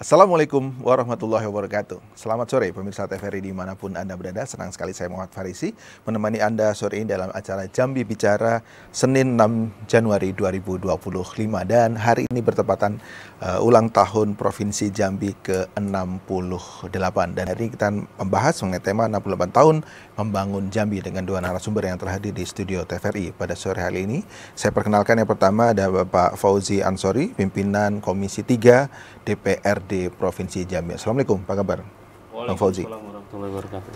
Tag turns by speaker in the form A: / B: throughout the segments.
A: Assalamualaikum warahmatullahi wabarakatuh. Selamat sore pemirsa TVRI dimanapun Anda berada. Senang sekali saya Muhammad Farisi menemani Anda sore ini dalam acara Jambi Bicara Senin 6 Januari 2025. Dan hari ini bertepatan ulang tahun Provinsi Jambi ke-68. Dan hari ini kita membahas mengenai tema 68 tahun membangun Jambi dengan dua narasumber yang telah hadir di studio TVRI pada sore hari ini. Saya perkenalkan yang pertama ada Bapak Fauzi Ansori, pimpinan Komisi 3 DPRD Provinsi Jambi. Assalamualaikum, apa kabar Bang Fauzi?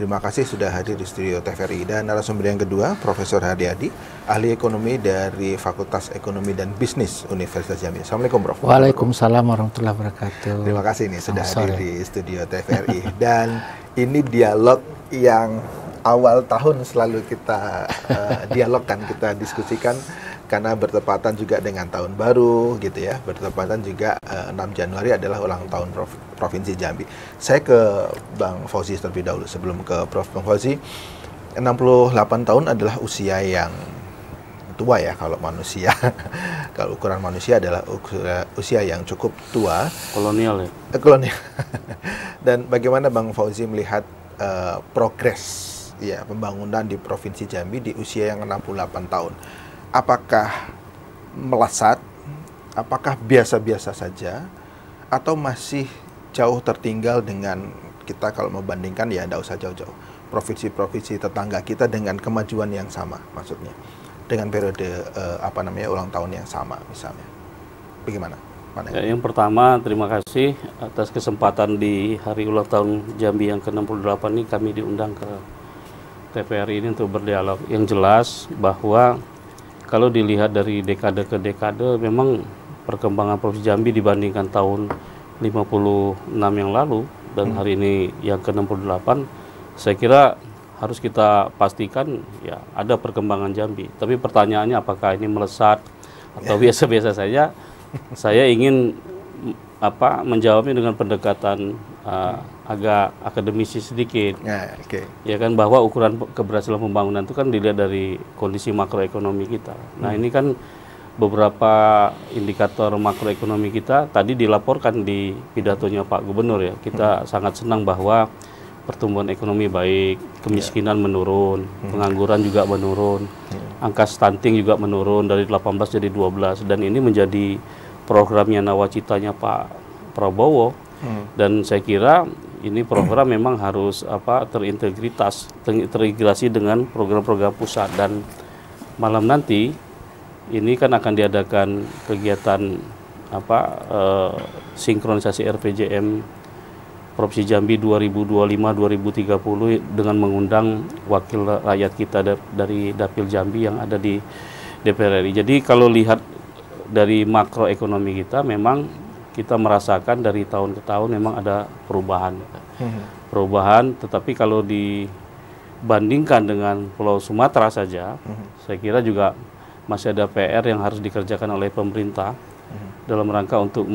A: Terima kasih sudah hadir di studio TVRI. Dan narasumber yang kedua, Profesor Haryadi, ahli ekonomi dari Fakultas Ekonomi dan Bisnis Universitas Jambi. Assalamualaikum, Prof.
B: Waalaikumsalam warahmatullahi wabarakatuh.
A: Terima kasih nih sudah hadir di studio TVRI. Dan ini dialog yang awal tahun selalu kita dialogkan, kita diskusikan, karena bertepatan juga dengan tahun baru gitu ya, bertepatan juga 6 Januari adalah ulang tahun Provinsi Jambi. Saya ke Bang Fauzi terlebih dahulu sebelum ke Prof. Bang Fauzi, 68 tahun adalah usia yang tua ya kalau manusia. Kalau ukuran manusia adalah usia yang cukup tua.
C: Kolonial ya?
A: Kolonial. Dan bagaimana Bang Fauzi melihat progres ya pembangunan di Provinsi Jambi di usia yang 68 tahun? Apakah melesat, apakah biasa-biasa saja, atau masih jauh tertinggal dengan kita kalau membandingkan ya tidak usah jauh-jauh, provinsi-provinsi tetangga kita dengan kemajuan yang sama, maksudnya dengan periode ulang tahun yang sama misalnya. Bagaimana?
C: Ya, yang pertama, terima kasih atas kesempatan di hari ulang tahun Jambi yang ke-68 ini kami diundang ke TVRI ini untuk berdialog. Yang jelas bahwa kalau dilihat dari dekade ke dekade, memang perkembangan Provinsi Jambi dibandingkan tahun 56 yang lalu dan hari ini yang ke-68, saya kira harus kita pastikan ya ada perkembangan Jambi. Tapi pertanyaannya apakah ini melesat atau biasa-biasa saja? Saya ingin menjawabnya dengan pendekatan agak akademisi sedikit. Ya kan, bahwa ukuran keberhasilan pembangunan itu kan dilihat dari kondisi makroekonomi kita. Nah, ini kan beberapa indikator makroekonomi kita tadi dilaporkan di pidatonya Pak Gubernur ya. Kita sangat senang bahwa pertumbuhan ekonomi baik, kemiskinan menurun, pengangguran juga menurun, angka stunting juga menurun dari 18 jadi 12, dan ini menjadi programnya nawacitanya Pak Prabowo. Dan saya kira ini program memang harus terintegrasi dengan program-program pusat. Dan malam nanti ini kan akan diadakan kegiatan sinkronisasi RPJM Provinsi Jambi 2025-2030 dengan mengundang wakil rakyat kita dari Dapil Jambi yang ada di DPR RI. Jadi kalau lihat dari makroekonomi kita, memang kita merasakan dari tahun ke tahun memang ada perubahan. Tetapi kalau dibandingkan dengan Pulau Sumatera saja, saya kira juga masih ada PR yang harus dikerjakan oleh pemerintah dalam rangka untuk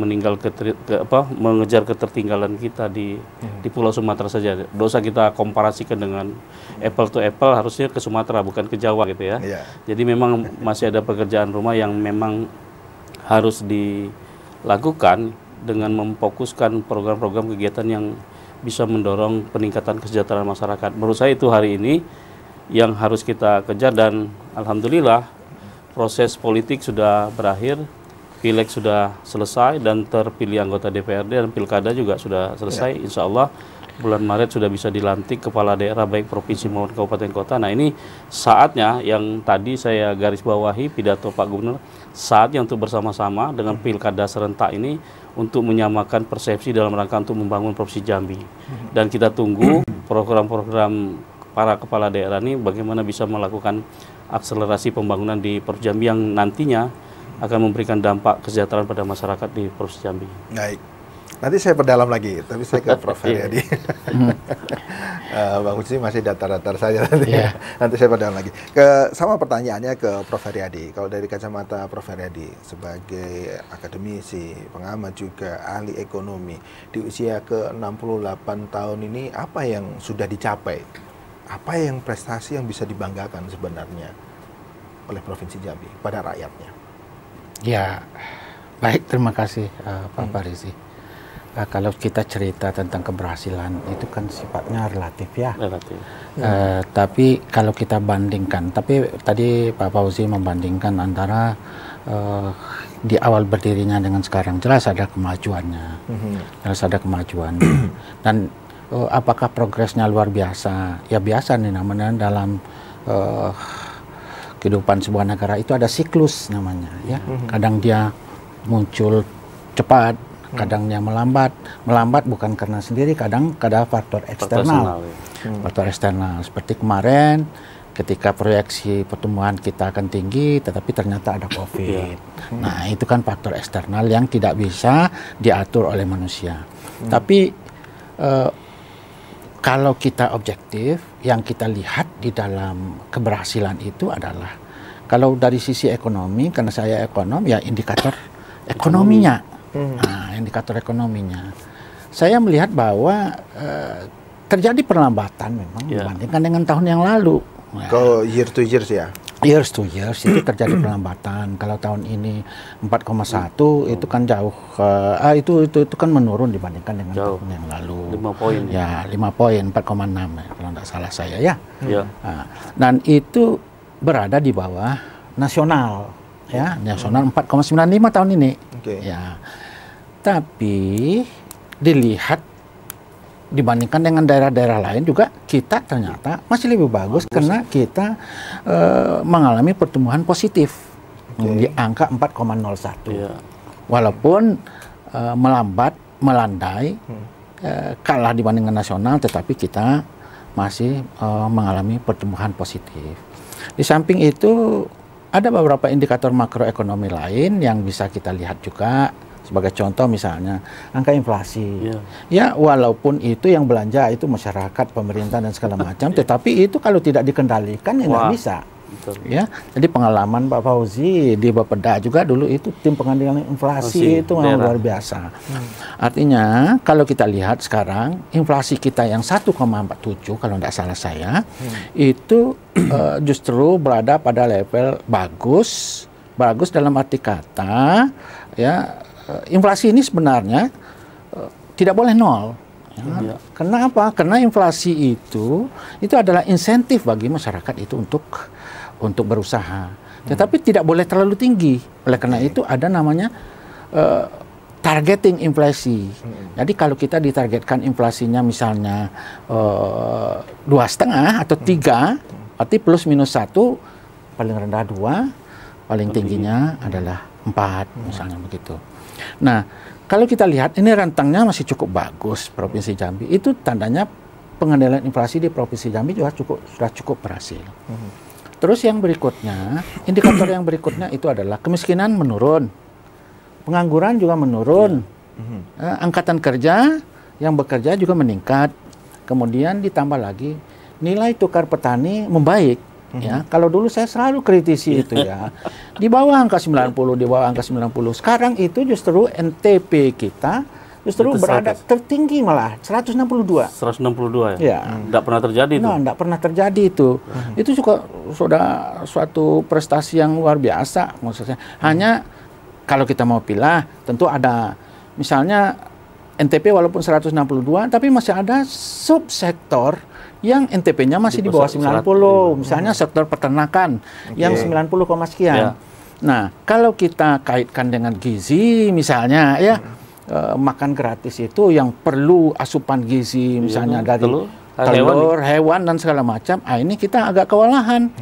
C: mengejar ketertinggalan kita di Pulau Sumatera saja. Dosa kita komparasikan dengan apple to apple, harusnya ke Sumatera bukan ke Jawa gitu ya. Jadi memang masih ada pekerjaan rumah yang memang harus dilakukan dengan memfokuskan program-program kegiatan yang bisa mendorong peningkatan kesejahteraan masyarakat. Menurut saya itu hari ini yang harus kita kejar, dan alhamdulillah proses politik sudah berakhir, pileg sudah selesai dan terpilih anggota DPRD, dan pilkada juga sudah selesai. Insya Allah bulan Maret sudah bisa dilantik kepala daerah baik provinsi maupun kabupaten kota. Nah, ini saatnya yang tadi saya garis bawahi pidato Pak Gubernur, saatnya untuk bersama-sama dengan pilkada serentak ini untuk menyamakan persepsi dalam rangka untuk membangun Provinsi Jambi. Dan kita tunggu program-program para kepala daerah ini bagaimana bisa melakukan akselerasi pembangunan di Provinsi Jambi yang nantinya akan memberikan dampak kesejahteraan pada masyarakat di Provinsi Jambi.
A: Baik. Nanti saya perdalam lagi, tapi saya ke Prof. Haryadi. Bang Uci masih datar-datar saja nanti. Nanti saya perdalam lagi. Sama pertanyaannya ke Prof. Haryadi. Kalau dari kacamata Prof. Haryadi sebagai akademisi, pengamat juga ahli ekonomi, di usia ke-68 tahun ini apa yang sudah dicapai? Apa yang prestasi yang bisa dibanggakan sebenarnya oleh Provinsi Jambi pada rakyatnya?
B: Ya, baik, terima kasih Pak Farisi. kalau kita cerita tentang keberhasilan itu kan sifatnya relatif ya.
C: Relatif.
B: Tapi kalau kita bandingkan, tapi tadi Pak Fauzi membandingkan antara di awal berdirinya dengan sekarang, jelas ada kemajuannya, jelas ada kemajuan. Dan apakah progresnya luar biasa? Ya biasa nih namanya dalam kehidupan sebuah negara itu ada siklus namanya ya. Kadang dia muncul cepat, kadang dia melambat bukan karena sendiri, kadang ada faktor eksternal. Faktor eksternal seperti kemarin ketika proyeksi pertumbuhan kita akan tinggi tetapi ternyata ada Covid. Nah, itu kan faktor eksternal yang tidak bisa diatur oleh manusia. Tapi kalau kita objektif, yang kita lihat di dalam keberhasilan itu adalah kalau dari sisi ekonomi, karena saya ekonom, ya indikator ekonominya. Nah, indikator ekonominya. Saya melihat bahwa terjadi perlambatan memang dibandingkan dengan tahun yang lalu.
A: Kalau year to years ya?
B: Years to years itu terjadi perlambatan. Kalau tahun ini 4,1 itu kan jauh, itu kan menurun dibandingkan dengan tahun yang lalu.
C: 5 poin.
B: Ya, 5 poin, 4,6 ya, kalau tidak salah saya ya.
C: Nah,
B: dan itu berada di bawah nasional. Ya, nasional 4,95 tahun ini. Ya. Tapi dilihat dibandingkan dengan daerah-daerah lain juga kita ternyata masih lebih bagus karena kita mengalami pertumbuhan positif di angka 4,01. Walaupun melandai kalah dibandingkan nasional, tetapi kita masih mengalami pertumbuhan positif. Di samping itu ada beberapa indikator makroekonomi lain yang bisa kita lihat juga. Sebagai contoh misalnya angka inflasi, ya walaupun itu yang belanja itu masyarakat, pemerintah dan segala macam, tetapi itu kalau tidak dikendalikan ya nggak bisa. Ya, jadi pengalaman Pak Fauzi di Bapeda juga dulu itu tim pengendalian inflasi itu memang luar biasa. Artinya kalau kita lihat sekarang inflasi kita yang 1,47 kalau tidak salah saya itu justru berada pada level bagus dalam arti kata ya. Inflasi ini sebenarnya tidak boleh nol. Ya. Karena apa? Karena inflasi itu adalah insentif bagi masyarakat itu untuk berusaha. Tetapi tidak boleh terlalu tinggi. Oleh karena itu ada namanya targeting inflasi. Jadi kalau kita ditargetkan inflasinya misalnya 2,5 atau 3, berarti plus minus 1, paling rendah 2, paling tingginya adalah 4, misalnya begitu. Nah, kalau kita lihat ini rentangnya masih cukup bagus Provinsi Jambi. Itu tandanya pengendalian inflasi di Provinsi Jambi juga sudah cukup berhasil. Terus yang berikutnya, indikator yang berikutnya itu adalah kemiskinan menurun. Pengangguran juga menurun. Angkatan kerja yang bekerja juga meningkat. Kemudian ditambah lagi nilai tukar petani membaik. Ya, kalau dulu saya selalu kritisi itu ya. Di bawah angka 90, di bawah angka 90. Sekarang itu justru NTP kita justru itu berada tertinggi malah 162.
C: 162 ya.
B: Ya.
C: Enggak pernah terjadi itu.
B: Nah, enggak pernah terjadi itu. Itu juga sudah suatu prestasi yang luar biasa maksudnya. Hanya kalau kita mau pilih tentu ada misalnya NTP walaupun 162 tapi masih ada subsektor yang NTP-nya masih di bawah 90, misalnya sektor peternakan yang 90, sekian. Nah, kalau kita kaitkan dengan gizi misalnya ya, makan gratis itu yang perlu asupan gizi misalnya dari telur, hewan dan segala macam, ini kita agak kewalahan.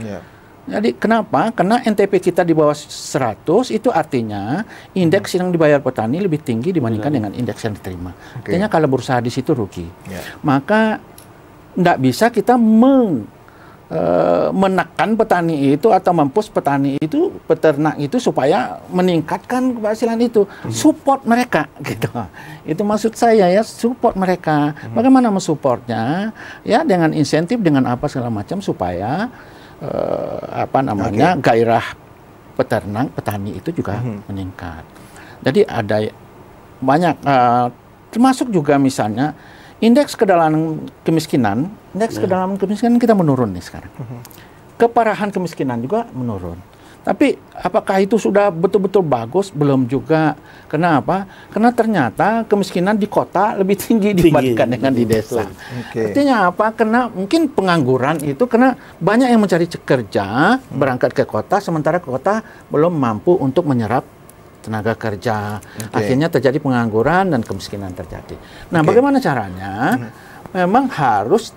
B: Jadi kenapa? Karena NTP kita di bawah 100 itu artinya indeks yang dibayar petani lebih tinggi dibandingkan dengan indeks yang diterima. Artinya kalau berusaha di situ rugi. Maka tidak bisa kita menekan petani itu atau mempush petani itu, peternak itu supaya meningkatkan keberhasilan itu. Support mereka gitu. Itu maksud saya ya, support mereka. Bagaimana mensupportnya? Ya dengan insentif, dengan apa segala macam supaya gairah peternak, petani itu juga meningkat. Jadi ada banyak termasuk juga misalnya indeks kedalaman kemiskinan, kita menurun nih sekarang. Keparahan kemiskinan juga menurun. Tapi apakah itu sudah betul-betul bagus? Belum juga. Kenapa? Karena ternyata kemiskinan di kota lebih tinggi dibandingkan dengan di desa. Artinya apa? Karena mungkin pengangguran itu karena banyak yang mencari kerja, berangkat ke kota, sementara kota belum mampu untuk menyerap tenaga kerja. Akhirnya terjadi pengangguran dan kemiskinan terjadi. Nah, bagaimana caranya? Memang harus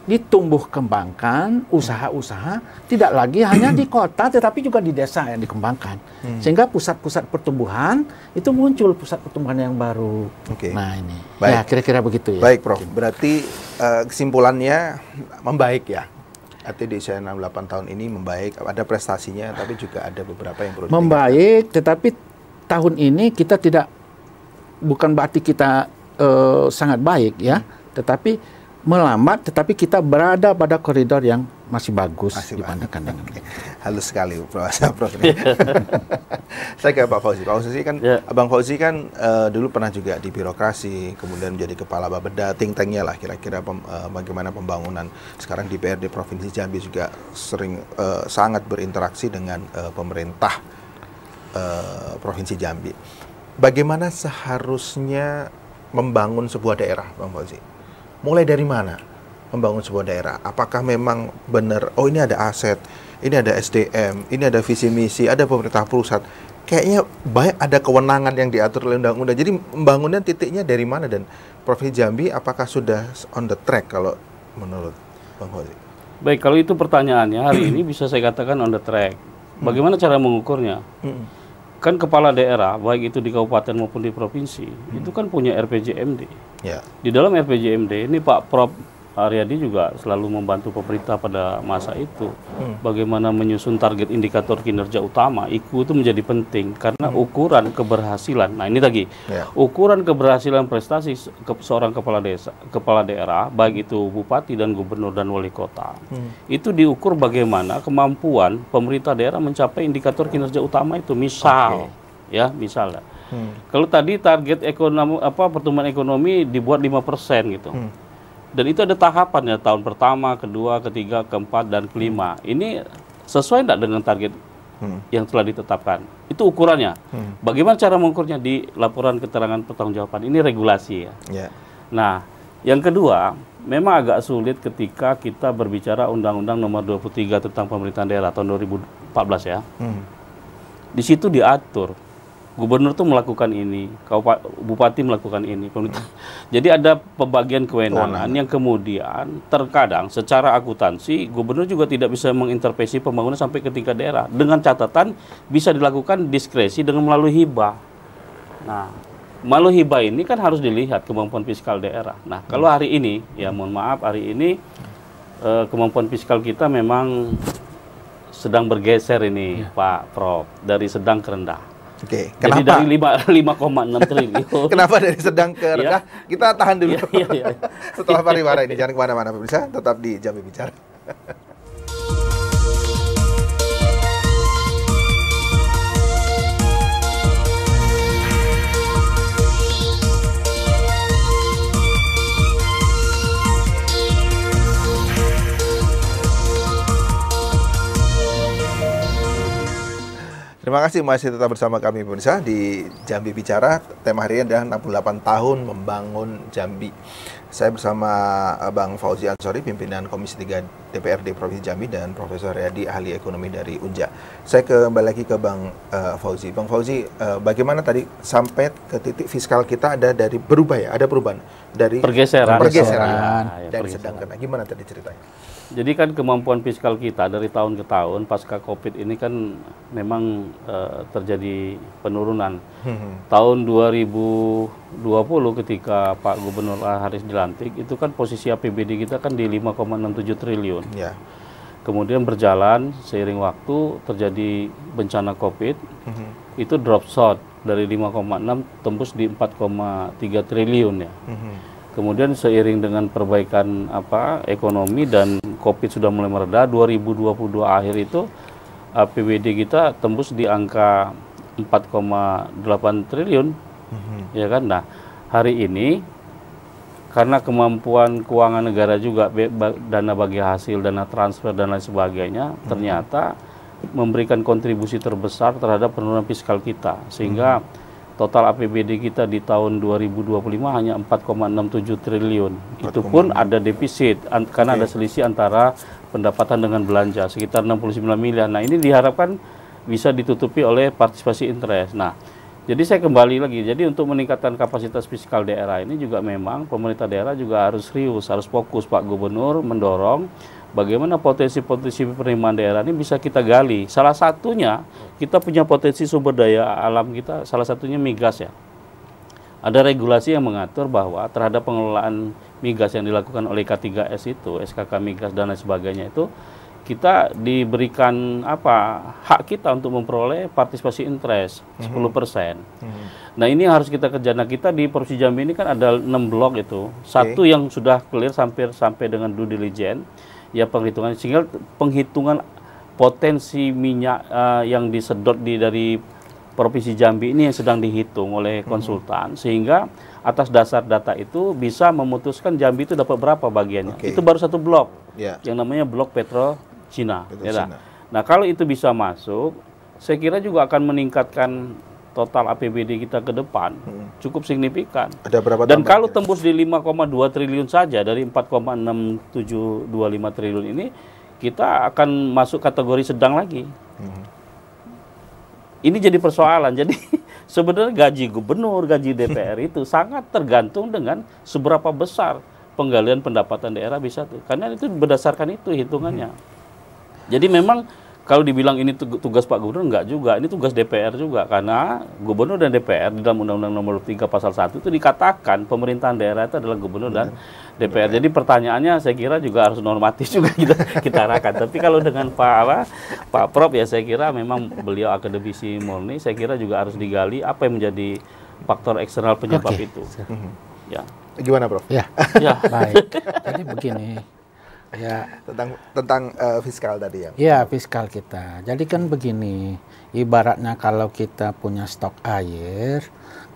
B: ditumbuh kembangkan usaha-usaha tidak lagi hanya di kota tetapi juga di desa yang dikembangkan sehingga pusat-pusat pertumbuhan itu muncul pusat pertumbuhan yang baru. Nah ini ya kira-kira begitu ya.
A: Baik Prof, berarti kesimpulannya membaik ya. Artinya di usia 68 tahun ini membaik, ada prestasinya tapi juga ada beberapa yang perlu
B: membaik, tetapi tahun ini kita tidak, bukan berarti kita sangat baik ya, tetapi melambat, tetapi kita berada pada koridor yang masih bagus dibandingkan dengan
A: halus sekali Prof. Saya ke Pak Fauzi. Pak Fauzi kan, Abang Fauzi kan dulu pernah juga di birokrasi, kemudian menjadi kepala Bapeda, think tanknya lah kira-kira bagaimana pembangunan. Sekarang di DPRD Provinsi Jambi juga sering sangat berinteraksi dengan pemerintah Provinsi Jambi. Bagaimana seharusnya membangun sebuah daerah, Bang Fauzi? Mulai dari mana membangun sebuah daerah? Apakah memang benar, oh ini ada aset, ini ada SDM, ini ada visi misi, ada pemerintah pusat. Kayaknya banyak ada kewenangan yang diatur oleh undang-undang. Jadi membangunnya titiknya dari mana, dan Provinsi Jambi apakah sudah on the track kalau menurut Bang Fauzi?
C: Baik, kalau itu pertanyaannya hari ini bisa saya katakan on the track. Bagaimana cara mengukurnya? Kan kepala daerah, baik itu di kabupaten maupun di provinsi, itu kan punya RPJMD. Di dalam RPJMD ini Pak Prof. Aryadi juga selalu membantu pemerintah pada masa itu. Bagaimana menyusun target indikator kinerja utama, IKU itu menjadi penting. Karena ukuran keberhasilan, nah ini lagi, ukuran keberhasilan prestasi seorang kepala daerah, baik itu bupati dan gubernur dan wali kota, itu diukur bagaimana kemampuan pemerintah daerah mencapai indikator kinerja utama itu. Misal, ya misalnya, kalau tadi target ekonomi, pertumbuhan ekonomi dibuat 5% gitu. Dan itu ada tahapan ya, tahun pertama, kedua, ketiga, keempat, dan kelima. Ini sesuai tidak dengan target yang telah ditetapkan? Itu ukurannya. Bagaimana cara mengukurnya? Di laporan keterangan pertanggungjawaban. Ini regulasi ya. Nah, yang kedua, memang agak sulit ketika kita berbicara Undang-Undang Nomor 23 tentang Pemerintahan Daerah tahun 2014 ya. Di situ diatur gubernur tuh melakukan ini, bupati melakukan ini. Jadi ada pembagian kewenangan yang kemudian terkadang secara akuntansi gubernur juga tidak bisa mengintervensi pembangunan sampai ke tingkat daerah. Dengan catatan bisa dilakukan diskresi dengan melalui hibah. Nah, melalui hibah ini kan harus dilihat kemampuan fiskal daerah. Nah, kalau hari ini, ya mohon maaf, hari ini kemampuan fiskal kita memang sedang bergeser ini, Pak Prof, dari sedang ke rendah.
A: Kenapa?
C: Jadi dari 5,6 triliun.
A: Kenapa dari sedang ke rendah? Kita tahan dulu. Setelah pariwara ini, jangan kemana-mana pemirsa, tetap di Jambi Bicara. Terima kasih masih tetap bersama kami pemirsa di Jambi Bicara. Tema hari ini adalah 68 tahun membangun Jambi. Saya bersama Bang Fauzi Ansori, pimpinan Komisi 3 DPRD Provinsi Jambi, dan Profesor Aryadi, ahli ekonomi dari UNJA. Saya kembali lagi ke Bang Fauzi. Bang Fauzi, bagaimana tadi sampai ke titik fiskal kita ada dari berubah ya, ada perubahan dari
C: pergeseran
A: dari sedang ke, gimana tadi ceritanya?
C: Jadi kan kemampuan fiskal kita dari tahun ke tahun pasca Covid ini kan memang terjadi penurunan. Tahun 2020 ketika Pak Gubernur Haris dilantik, itu kan posisi APBD kita kan di 5,67 triliun. Kemudian berjalan seiring waktu terjadi bencana Covid, itu drop short dari 5,6 tembus di 4,3 triliun ya. Kemudian seiring dengan perbaikan ekonomi dan Covid sudah mulai mereda, 2022 akhir itu APBD kita tembus di angka 4,8 triliun. Ya kan? Nah, hari ini karena kemampuan keuangan negara juga, dana bagi hasil, dana transfer dan lain sebagainya, ternyata memberikan kontribusi terbesar terhadap penurunan fiskal kita, sehingga total APBD kita di tahun 2025 hanya 4,67 triliun. Itu pun ada defisit karena ada selisih antara pendapatan dengan belanja sekitar 69 miliar. Nah, ini diharapkan bisa ditutupi oleh partisipasi interest. Nah, jadi saya kembali lagi. Jadi untuk meningkatkan kapasitas fiskal daerah ini juga memang pemerintah daerah juga harus serius, harus fokus. Pak Gubernur mendorong bagaimana potensi-potensi penerimaan daerah ini bisa kita gali. Salah satunya, kita punya potensi sumber daya alam kita, salah satunya migas ya. Ada regulasi yang mengatur bahwa terhadap pengelolaan migas yang dilakukan oleh K3S itu, SKK migas dan lain sebagainya itu, kita diberikan hak kita untuk memperoleh partisipasi interest 10%. Nah, ini harus kita kerja. Nah, kita di Provinsi Jambi ini kan ada 6 blok itu. Satu yang sudah clear sampai dengan due diligence. Ya, penghitungan, sehingga penghitungan potensi minyak yang disedot dari Provinsi Jambi ini yang sedang dihitung oleh konsultan, sehingga atas dasar data itu bisa memutuskan Jambi itu dapat berapa bagiannya. Itu baru satu blok, yang namanya blok Petro Cina. Nah, kalau itu bisa masuk, saya kira juga akan meningkatkan total APBD kita ke depan cukup signifikan.
A: Ada berapa
C: dan kalau tembus di 5,2 triliun saja dari 4,6725 triliun ini, kita akan masuk kategori sedang lagi. Ini jadi persoalan. Jadi sebenarnya gaji gubernur, gaji DPR itu sangat tergantung dengan seberapa besar penggalian pendapatan daerah bisa tuh. Karena itu berdasarkan itu hitungannya. Jadi memang kalau dibilang ini tugas Pak Gubernur, enggak juga. Ini tugas DPR juga. Karena Gubernur dan DPR di dalam Undang-Undang Nomor 3 Pasal 1 itu dikatakan pemerintahan daerah itu adalah Gubernur dan DPR. Jadi pertanyaannya saya kira juga harus normatif juga kita arahkan. Tapi kalau dengan Pak Prof ya, saya kira memang beliau akademisi murni. Saya kira juga harus digali apa yang menjadi faktor eksternal penyebab itu. Ya.
A: Gimana, Prof?
B: Ya, baik. Jadi begini. Ya,
A: tentang fiskal tadi ya.
B: Ya, fiskal kita. Jadi kan begini, ibaratnya kalau kita punya stok air,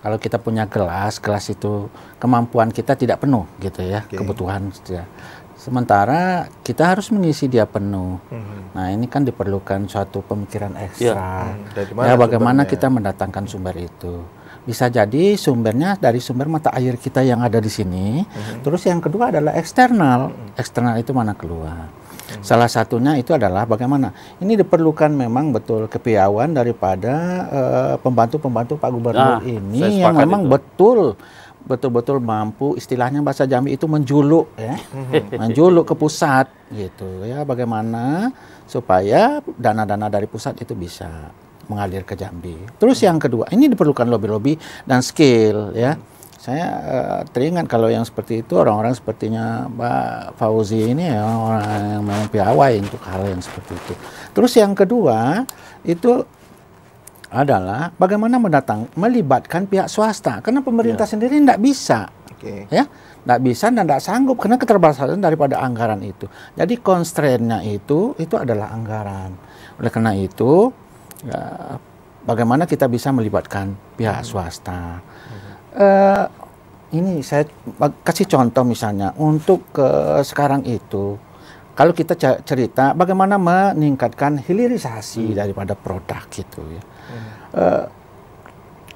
B: kalau kita punya gelas itu kemampuan kita tidak penuh gitu ya, kebutuhan ya. Sementara kita harus mengisi dia penuh. Nah, ini kan diperlukan suatu pemikiran ekstra. Ya, bagaimana kita mendatangkan sumber itu? Bisa jadi sumbernya dari sumber mata air kita yang ada di sini. Terus yang kedua adalah eksternal. Eksternal itu mana keluar. Salah satunya itu adalah bagaimana. Ini diperlukan memang betul kepiawaian daripada pembantu-pembantu Pak Gubernur ini yang memang betul-betul mampu, istilahnya bahasa Jambi itu menjuluk ya. Menjuluk ke pusat gitu ya. Bagaimana supaya dana-dana dari pusat itu bisa mengalir ke Jambi. Terus yang kedua, ini diperlukan lobby-lobby dan skill ya. Saya teringat kalau yang seperti itu orang-orang sepertinya Pak Fauzi ini ya, orang yang memang piawai untuk hal yang seperti itu. Terus yang kedua itu adalah bagaimana melibatkan pihak swasta, karena pemerintah sendiri tidak bisa, ya, tidak bisa dan tidak sanggup karena keterbatasan daripada anggaran itu. Jadi constraint-nya itu adalah anggaran. Oleh karena itu ya, bagaimana kita bisa melibatkan pihak swasta. Ini saya kasih contoh misalnya untuk sekarang itu, kalau kita cerita bagaimana meningkatkan hilirisasi daripada produk gitu ya.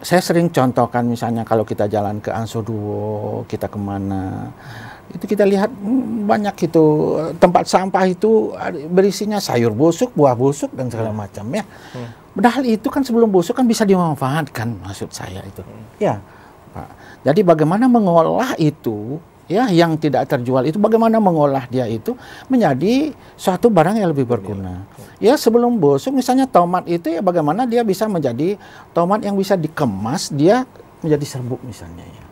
B: Saya sering contohkan misalnya kalau kita jalan ke Ansoduo, kita kemana, itu kita lihat banyak itu tempat sampah itu berisinya sayur busuk, buah busuk dan segala macam ya. Padahal itu kan sebelum busuk kan bisa dimanfaatkan, maksud saya itu. Ya, Pak. Jadi bagaimana mengolah itu ya yang tidak terjual itu, bagaimana mengolah dia itu menjadi suatu barang yang lebih berguna. Ya, sebelum busuk misalnya tomat itu ya bagaimana dia bisa menjadi tomat yang bisa dikemas, dia menjadi serbuk misalnya ya.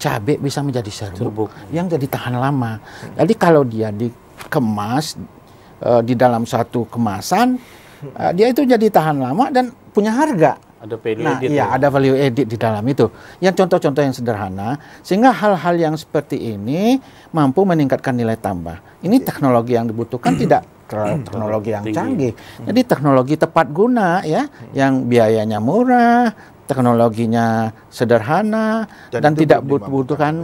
B: Cabai bisa menjadi serbuk yang jadi tahan lama. Jadi kalau dia dikemas di dalam satu kemasan, dia itu jadi tahan lama dan punya harga.
C: Ada value
B: edit. Iya, ada value edit di dalam itu. Yang contoh-contoh yang sederhana, sehingga hal-hal yang seperti ini mampu meningkatkan nilai tambah. Ini teknologi yang dibutuhkan tidak teknologi yang canggih. Jadi teknologi tepat guna ya, yang biayanya murah, teknologinya sederhana dan tidak butuhkan.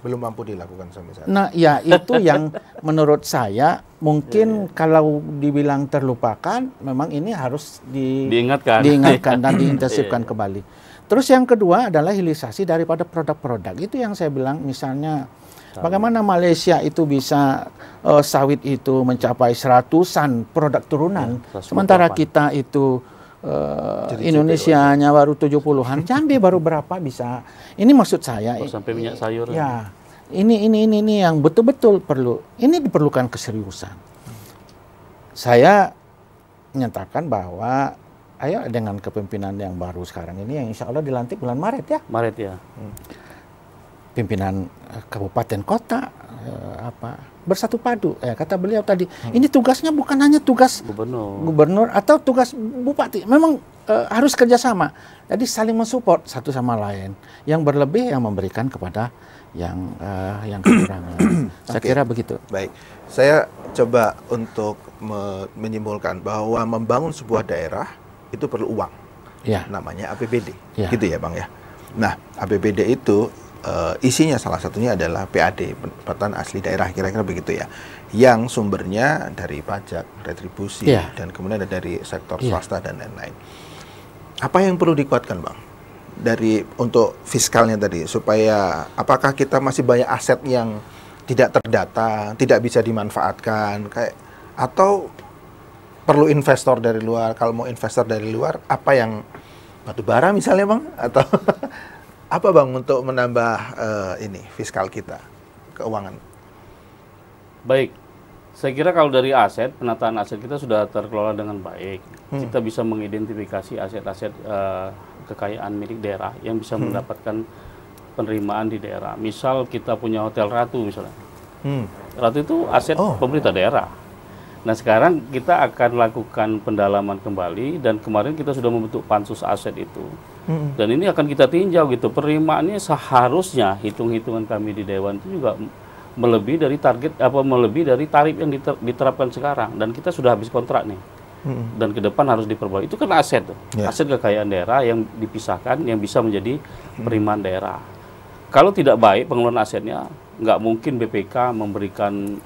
A: belum mampu dilakukan sampai saat ini.
B: Nah, ya itu yang menurut saya mungkin kalau dibilang terlupakan, memang ini harus
C: diingatkan
B: dan diintensifkan kembali. Terus yang kedua adalah hilirisasi daripada produk-produk. Itu yang saya bilang, misalnya bagaimana Malaysia itu bisa sawit itu mencapai seratusan produk turunan, sementara kita itu Indonesia-nya baru 70-an, Jambi baru berapa bisa. Ini maksud saya.
C: Sampai minyak sayur.
B: Ya, ini yang betul-betul perlu. Ini diperlukan keseriusan. Saya menyatakan bahwa ayo dengan kepemimpinan yang baru sekarang ini, yang insya Allah dilantik bulan Maret ya.
C: Maret ya.
B: Pimpinan kabupaten kota bersatu padu, kata beliau tadi. Ini tugasnya bukan hanya tugas gubernur atau tugas bupati, memang harus kerjasama. Jadi saling mensupport satu sama lain. Yang berlebih yang memberikan kepada yang kekurangan. Saya kira begitu.
A: Baik, saya coba untuk menyimpulkan bahwa membangun sebuah daerah itu perlu uang.
B: Ya.
A: Namanya APBD,
B: ya.
A: gitu ya Bang ya. Nah, APBD itu isinya salah satunya adalah PAD, pendapatan asli daerah, kira-kira begitu ya, yang sumbernya dari pajak, retribusi, dan kemudian ada dari sektor swasta dan lain-lain. Apa yang perlu dikuatkan Bang dari untuk fiskalnya tadi, supaya apakah kita masih banyak aset yang tidak terdata, tidak bisa dimanfaatkan, atau perlu investor dari luar? Kalau mau investor dari luar, apa yang batu bara misalnya Bang, atau apa Bang untuk menambah fiskal kita, keuangan?
C: Baik, saya kira kalau dari aset, penataan aset kita sudah terkelola dengan baik. Kita bisa mengidentifikasi aset-aset kekayaan milik daerah yang bisa mendapatkan penerimaan di daerah. Misal kita punya Hotel Ratu misalnya. Ratu itu aset pemerintah daerah. Nah sekarang kita akan lakukan pendalaman kembali, dan kemarin kita sudah membentuk pansus aset itu. Dan ini akan kita tinjau gitu, penerimaannya seharusnya, hitung-hitungan kami di Dewan itu juga melebihi dari target, melebihi dari tarif yang diterapkan sekarang, dan kita sudah habis kontrak nih. Dan ke depan harus diperbaiki. Itu kan aset tuh. Aset kekayaan daerah yang dipisahkan, yang bisa menjadi penerimaan daerah. Kalau tidak baik pengelolaan asetnya, nggak mungkin BPK memberikan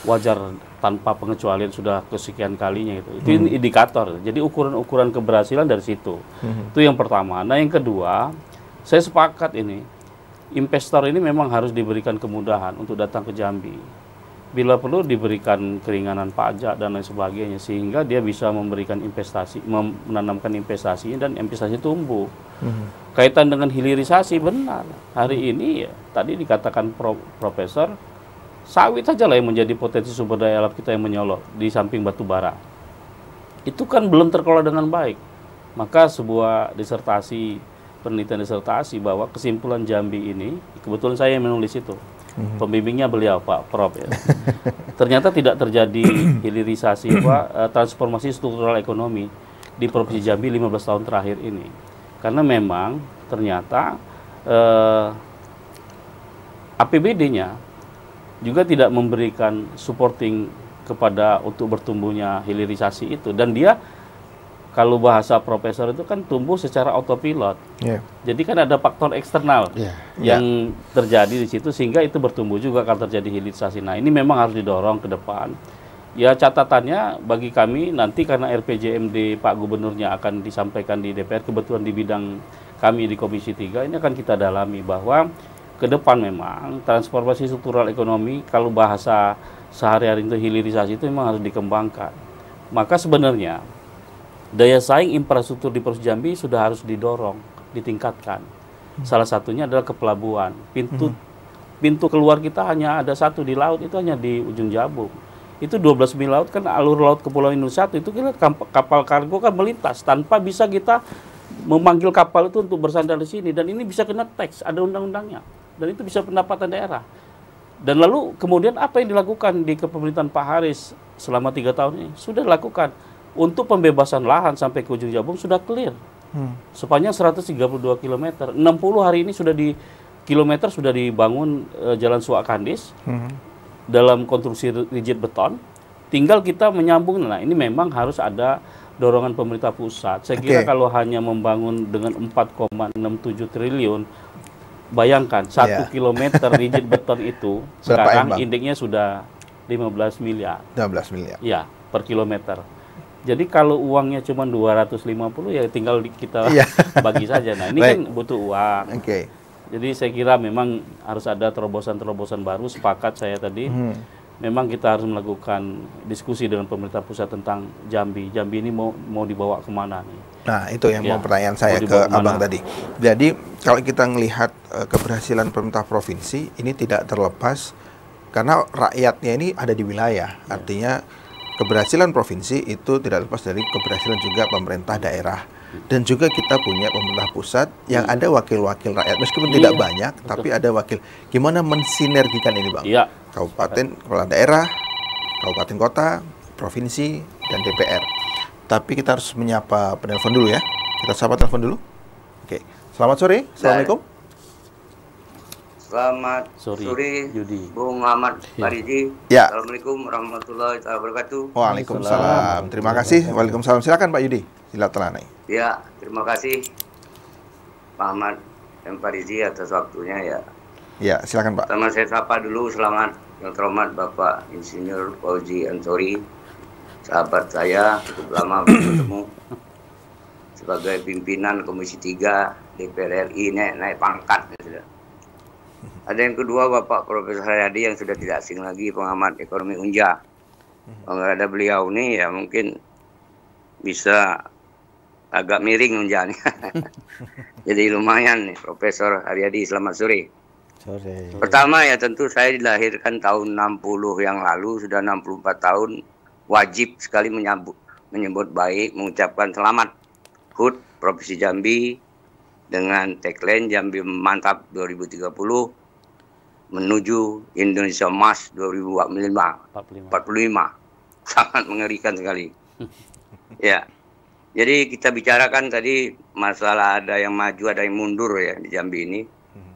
C: wajar tanpa pengecualian sudah kesekian kalinya gitu. Itu indikator. Jadi ukuran-ukuran keberhasilan dari situ. Itu yang pertama. Nah yang kedua, saya sepakat ini, investor ini memang harus diberikan kemudahan untuk datang ke Jambi. Bila perlu diberikan keringanan pajak dan lain sebagainya, sehingga dia bisa memberikan investasi, menanamkan investasinya, dan investasi tumbuh. Kaitan dengan hilirisasi, benar. Hari ini ya, tadi dikatakan Profesor, sawit saja lah yang menjadi potensi sumber daya alam kita yang menyolok di samping batu bara. Itu kan belum terkelola dengan baik. Maka sebuah penelitian disertasi bahwa kesimpulan Jambi ini, kebetulan saya yang menulis itu, pembimbingnya beliau Pak Prof ya. Ternyata tidak terjadi hilirisasi transformasi struktural ekonomi di Provinsi Jambi 15 tahun terakhir ini. Karena memang ternyata APBD-nya juga tidak memberikan supporting kepada untuk bertumbuhnya hilirisasi itu, dan dia kalau bahasa profesor itu kan tumbuh secara autopilot. Jadi kan ada faktor eksternal yang terjadi di situ sehingga itu bertumbuh juga kalau terjadi hilirisasi. Nah, ini memang harus didorong ke depan. Ya catatannya bagi kami nanti, karena RPJMD Pak Gubernurnya akan disampaikan di DPR, kebetulan di bidang kami di Komisi 3, ini akan kita dalami bahwa ke depan memang transformasi struktural ekonomi, kalau bahasa sehari-hari itu hilirisasi, itu memang harus dikembangkan. Maka sebenarnya daya saing infrastruktur di Provinsi Jambi sudah harus didorong, ditingkatkan. Salah satunya adalah ke pelabuhan. Pintu keluar kita hanya ada satu di laut, itu hanya di ujung Jabung. Itu 12 mil laut, kan alur laut Kepulauan Indonesia itu kita kapal kargo kan melintas tanpa bisa kita memanggil kapal itu untuk bersandar di sini, dan ini bisa kena tax, ada undang-undangnya, dan itu bisa pendapatan daerah. Dan lalu kemudian apa yang dilakukan di kepemerintahan Pak Haris selama 3 tahun ini? Sudah dilakukan untuk pembebasan lahan sampai ke ujung Jabung, sudah clear sepanjang 132 km. 60 hari ini sudah di kilometer sudah dibangun jalan Suak Kandis dalam konstruksi rigid beton. Tinggal kita menyambung. Nah, ini memang harus ada dorongan pemerintah pusat. Saya kira kalau hanya membangun dengan 4,67 triliun bayangkan 1 kilometer rigid beton itu sekarang indeknya sudah 15 miliar.
A: 15 miliar.
C: Ya, per kilometer. Jadi kalau uangnya cuma 250 ya tinggal kita bagi saja. Nah, ini kan butuh uang. Jadi saya kira memang harus ada terobosan-terobosan baru. Sepakat saya tadi. Memang kita harus melakukan diskusi dengan pemerintah pusat tentang Jambi. Jambi ini mau dibawa kemana nih?
A: Nah, itu yang mau pertanyaan saya ke Abang tadi. Jadi, kalau kita melihat keberhasilan pemerintah provinsi, ini tidak terlepas karena rakyatnya ini ada di wilayah. Artinya, keberhasilan provinsi itu tidak lepas dari keberhasilan juga pemerintah daerah. Dan juga kita punya pemerintah pusat yang ada wakil-wakil rakyat. Meskipun tidak banyak, tapi ada wakil. Gimana mensinergikan ini, Bang? Kabupaten, kepala daerah, kabupaten kota, provinsi, dan DPR. Tapi kita harus menyapa penelpon dulu ya. Kita sapa telepon dulu. Oke. Selamat sore. Assalamualaikum.
D: Selamat sore,
C: Yudi.
D: Bung Ahmad Farizi.
A: Ya.
D: Assalamualaikum warahmatullahi wabarakatuh.
A: Waalaikumsalam. Terima kasih. Waalaikumsalam. Silakan Pak Yudi. Silakan.
D: Ya, terima kasih Pak Ahmad M. Farizi atas waktunya ya.
A: Ya, silakan Pak.
D: Pertama saya sapa dulu, selamat yang terhormat Bapak Insinyur Fauzi Ansori, sahabat saya cukup lama bertemu sebagai pimpinan Komisi 3 DPR RI, naik pangkat. Ada yang kedua Bapak Profesor Haryadi yang sudah tidak asing lagi, pengamat ekonomi Unja. Kalau ada beliau nih ya mungkin bisa agak miring Unjanya. Jadi lumayan nih Profesor Haryadi, selamat sore. Pertama ya tentu saya dilahirkan tahun 60 yang lalu, sudah 64 tahun, wajib sekali menyebut baik, mengucapkan selamat HUT Provinsi Jambi dengan tagline Jambi Mantap 2030 menuju Indonesia Emas 2045. Sangat mengerikan sekali. Ya. Jadi kita bicarakan tadi masalah ada yang maju, ada yang mundur ya di Jambi ini.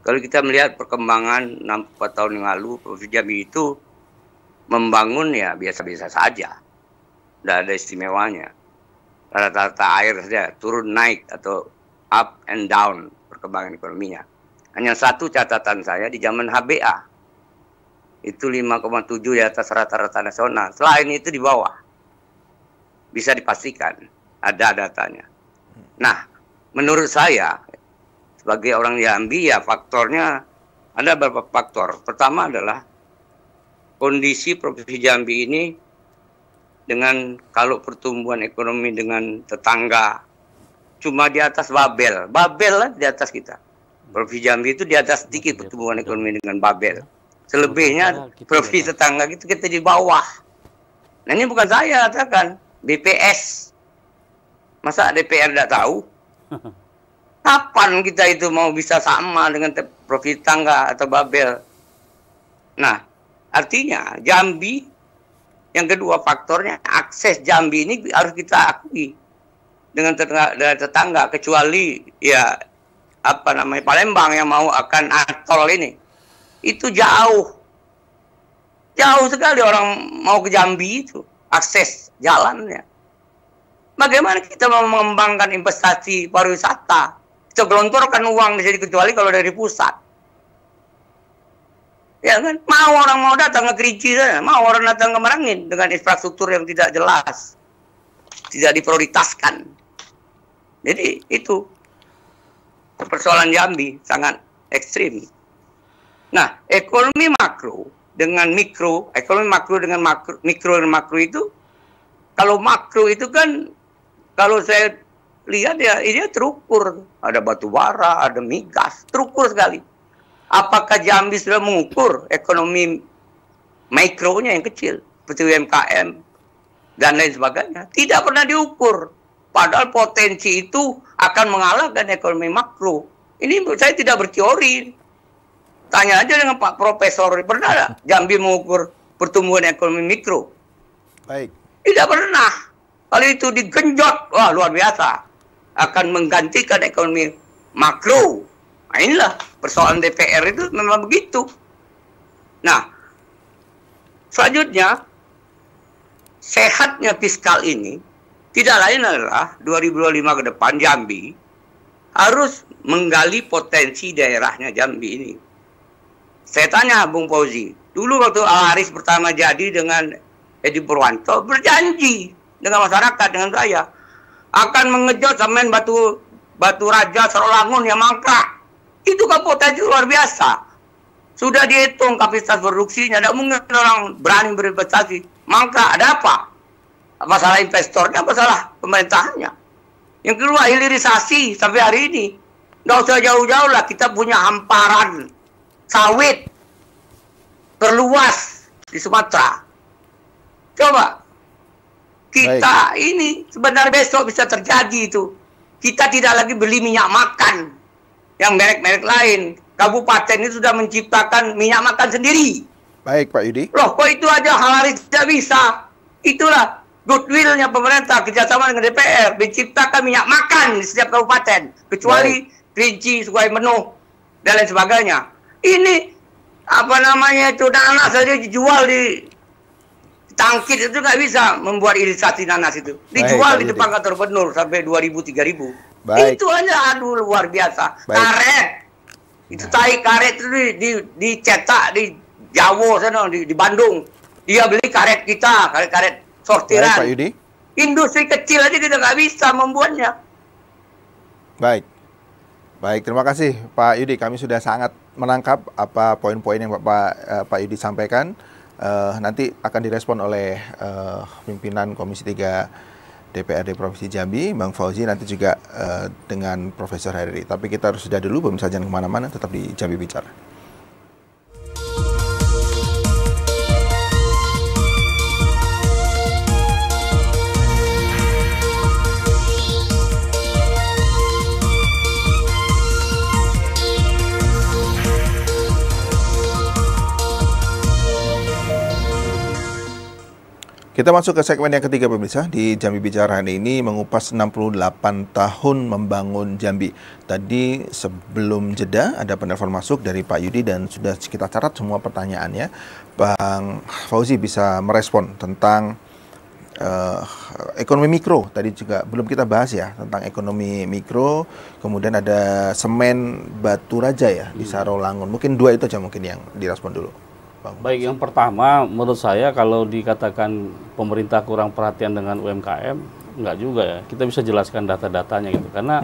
D: Kalau kita melihat perkembangan 64 tahun yang lalu, Provinsi Jambi itu membangun ya biasa-biasa saja. Tidak ada istimewanya. Rata-rata air saja turun naik atau up and down perkembangan ekonominya. Hanya satu catatan saya di zaman HBA. Itu 5,7 di atas rata-rata nasional. Selain itu di bawah. Bisa dipastikan. Ada datanya. Nah, menurut saya sebagai orang Jambi ya faktornya ada beberapa faktor. Pertama adalah kondisi Provinsi Jambi ini dengan kalau pertumbuhan ekonomi dengan tetangga cuma di atas Babel. Babel lah di atas kita. Provinsi Jambi itu di atas sedikit pertumbuhan ekonomi dengan Babel. Selebihnya provinsi tetangga itu kita di bawah. Nah ini bukan saya katakan, BPS. Masa DPR tidak tahu? Kapan kita itu mau bisa sama dengan provinsi tetangga atau Babel? Nah, artinya Jambi, yang kedua faktornya akses Jambi ini harus kita akui dengan tetangga, kecuali ya apa namanya Palembang yang mau akan atol ini. Itu jauh sekali orang mau ke Jambi itu akses jalannya. Bagaimana kita mau mengembangkan investasi pariwisata? Kita gelontorkan uang di sini kecuali kalau dari pusat. Ya kan? Mau orang mau datang ke Kerinci saja, mau orang datang ke Merangin dengan infrastruktur yang tidak jelas, tidak diprioritaskan. Jadi itu persoalan Jambi sangat ekstrim. Nah, ekonomi makro dengan mikro, ekonomi makro dengan mikro dan makro itu, kalau makro itu kan, kalau saya lihat ya, ini terukur. Ada batu bara, ada migas, terukur sekali. Apakah Jambi sudah mengukur ekonomi mikronya yang kecil, seperti UMKM, dan lain sebagainya? Tidak pernah diukur. Padahal potensi itu akan mengalahkan ekonomi makro. Ini saya tidak berteori. Tanya aja dengan Pak Profesor, pernah ada Jambi mengukur pertumbuhan ekonomi mikro?
A: Baik. Tidak
D: pernah. Kalau itu digenjot, wah luar biasa. Akan menggantikan ekonomi makro. Nah inilah persoalan DPR itu memang begitu. Nah, selanjutnya, sehatnya fiskal ini tidak lain adalah 2025 ke depan Jambi harus menggali potensi daerahnya Jambi ini. Saya tanya Bung Fauzi, dulu waktu Al-Haris pertama jadi dengan Edi Purwanto, berjanji dengan masyarakat, dengan saya, akan mengejut semen batu raja Serolangun yang mangkrak. Itu kan potensi luar biasa. Sudah dihitung kapasitas produksinya, tidak mungkin orang berani berinvestasi. Mangkrak, ada apa? Masalah investornya, masalah pemerintahannya. Yang kedua, hilirisasi sampai hari ini. Nggak usah jauh-jauh lah, kita punya hamparan sawit terluas di Sumatera. Coba, kita ini sebenarnya besok bisa terjadi itu. Kita tidak lagi beli minyak makan yang merek-merek lain. Kabupaten ini sudah menciptakan minyak makan sendiri.
A: Baik, Pak Yudi.
D: Loh, kok itu aja Al-Haris tidak bisa? Itulah goodwill-nya pemerintah kerjasama dengan DPR menciptakan minyak makan di setiap kabupaten, kecuali Kerinci, Sungai Menuh, dan lain sebagainya. Ini apa namanya itu, nanas saja dijual di Tangkit itu nggak bisa membuat irilisasi nanas itu. Dijual di depan kantor gubernur sampai 2.000-3.000. Itu aja, aduh, luar biasa. Karet, itu tai karet itu dicetak di Jawa sana, di Bandung. Dia beli karet kita, karet sortiran.
A: Baik, Pak Yudi.
D: Industri kecil aja kita nggak bisa membuatnya.
A: Baik. Baik, terima kasih Pak Yudi. Kami sudah sangat menangkap apa poin-poin yang Pak Yudi sampaikan. Nanti akan direspon oleh pimpinan Komisi 3 DPRD Provinsi Jambi, Bang Fauzi, nanti juga dengan Profesor Hariri. Tapi kita harus sudah dulu, pemirsa jangan kemana-mana, tetap di Jambi Bicara. Kita masuk ke segmen yang ketiga, pemirsa. Di Jambi Bicara hari ini mengupas 68 tahun membangun Jambi. Tadi sebelum jeda ada penelpon masuk dari Pak Yudi dan sudah kita catat semua pertanyaannya. Bang Fauzi bisa merespon tentang ekonomi mikro. Tadi juga belum kita bahas ya tentang ekonomi mikro. Kemudian ada semen batu raja ya di Serolangun. Mungkin dua itu aja mungkin yang direspon dulu.
C: Baik, yang pertama menurut saya kalau dikatakan pemerintah kurang perhatian dengan UMKM, enggak juga ya. Kita bisa jelaskan data-datanya gitu. Karena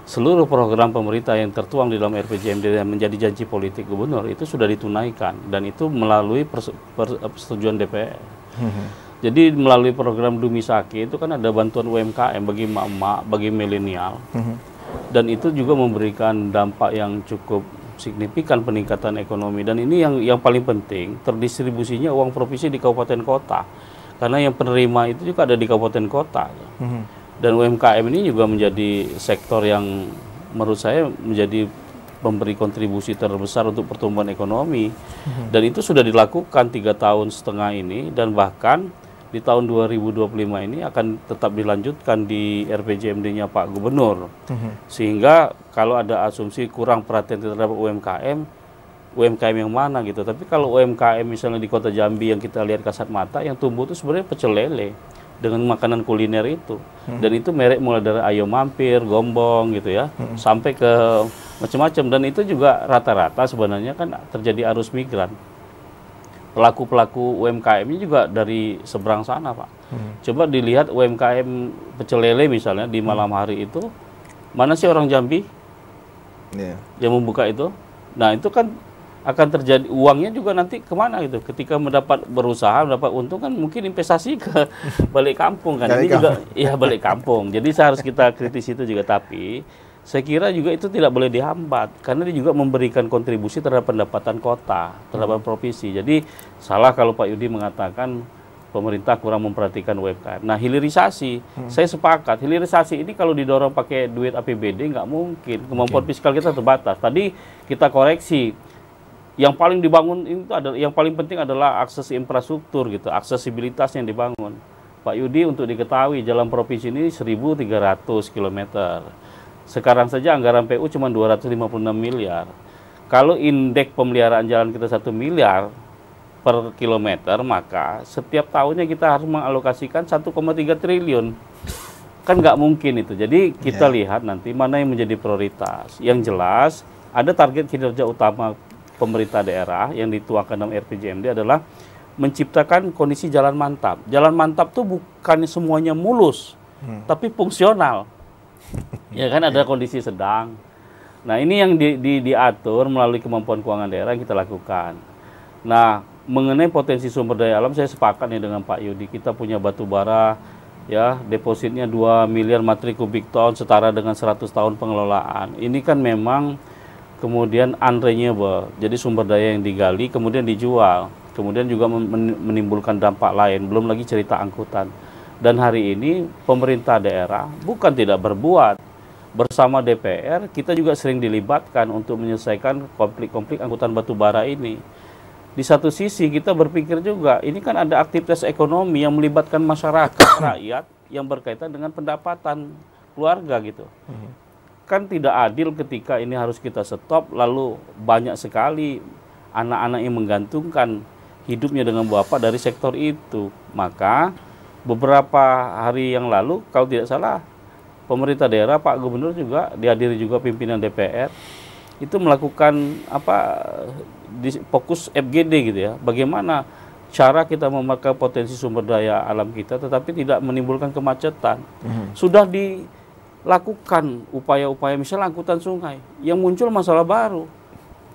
C: seluruh program pemerintah yang tertuang di dalam RPJMD yang menjadi janji politik gubernur itu sudah ditunaikan. Dan itu melalui persetujuan DPR. Jadi melalui program Dumisaki itu kan ada bantuan UMKM bagi emak-emak, bagi milenial. Dan itu juga memberikan dampak yang cukup signifikan peningkatan ekonomi, dan ini yang paling penting, terdistribusinya uang provinsi di kabupaten kota, karena yang penerima itu juga ada di kabupaten kota. Dan UMKM ini juga menjadi sektor yang menurut saya menjadi memberi kontribusi terbesar untuk pertumbuhan ekonomi. Dan itu sudah dilakukan 3,5 tahun ini, dan bahkan di tahun 2025 ini akan tetap dilanjutkan di RPJMD-nya Pak Gubernur. Sehingga kalau ada asumsi kurang perhatian terhadap UMKM yang mana gitu. Tapi kalau UMKM misalnya di Kota Jambi yang kita lihat kasat mata, yang tumbuh itu sebenarnya pecel lele dengan makanan kuliner itu. Dan itu merek mulai dari Ayo Mampir, Gombong gitu ya, sampai ke macam-macam. Dan itu juga rata-rata sebenarnya kan terjadi arus migran. Pelaku-pelaku UMKM ini juga dari seberang sana, Pak. Coba dilihat UMKM pecel lele misalnya di malam hari itu, mana sih orang Jambi yang membuka itu? Nah, itu kan akan terjadi, uangnya juga nanti kemana gitu. Ketika berusaha mendapat untung kan mungkin investasi ke balik kampung kan. Ini juga ya balik kampung. Jadi harus kita kritis itu juga, tapi saya kira juga itu tidak boleh dihambat, karena dia juga memberikan kontribusi terhadap pendapatan kota, terhadap provinsi. Jadi salah kalau Pak Yudi mengatakan pemerintah kurang memperhatikan UMKM. Nah, hilirisasi, saya sepakat. Hilirisasi ini kalau didorong pakai duit APBD nggak mungkin. Kemampuan fiskal kita terbatas. Tadi kita koreksi. Yang paling dibangun itu adalah, yang paling penting adalah akses infrastruktur gitu, aksesibilitas yang dibangun. Pak Yudi, untuk diketahui jalan provinsi ini 1.300 km. Sekarang saja anggaran PU cuma 256 miliar. Kalau indeks pemeliharaan jalan kita 1 miliar per kilometer, maka setiap tahunnya kita harus mengalokasikan 1,3 triliun. Kan nggak mungkin itu. Jadi kita lihat nanti mana yang menjadi prioritas. Yang jelas ada target kinerja utama pemerintah daerah yang dituangkan dalam RPJMD adalah menciptakan kondisi jalan mantap. Jalan mantap tuh bukan semuanya mulus, tapi fungsional. Ya kan ada kondisi sedang. Nah ini yang diatur melalui kemampuan keuangan daerah yang kita lakukan. Nah mengenai potensi sumber daya alam saya sepakat nih dengan Pak Yudi. Kita punya batu bara ya depositnya 2 miliar metrik kubik ton setara dengan 100 tahun pengelolaan. Ini kan memang kemudian unrenewable. Jadi sumber daya yang digali kemudian dijual. Kemudian juga menimbulkan dampak lain. Belum lagi cerita angkutan. Dan hari ini pemerintah daerah bukan tidak berbuat. Bersama DPR, kita juga sering dilibatkan untuk menyelesaikan konflik-konflik angkutan batu bara ini. Di satu sisi kita berpikir juga, ini kan ada aktivitas ekonomi yang melibatkan masyarakat, rakyat, yang berkaitan dengan pendapatan keluarga gitu. Kan tidak adil ketika ini harus kita stop, lalu banyak sekali anak-anak yang menggantungkan hidupnya dengan bapak dari sektor itu. Maka beberapa hari yang lalu, kalau tidak salah, pemerintah daerah, Pak Gubernur juga dihadiri juga pimpinan DPR itu melakukan fokus FGD gitu ya. Bagaimana cara kita memakai potensi sumber daya alam kita tetapi tidak menimbulkan kemacetan. Sudah dilakukan upaya-upaya misalnya angkutan sungai yang muncul masalah baru.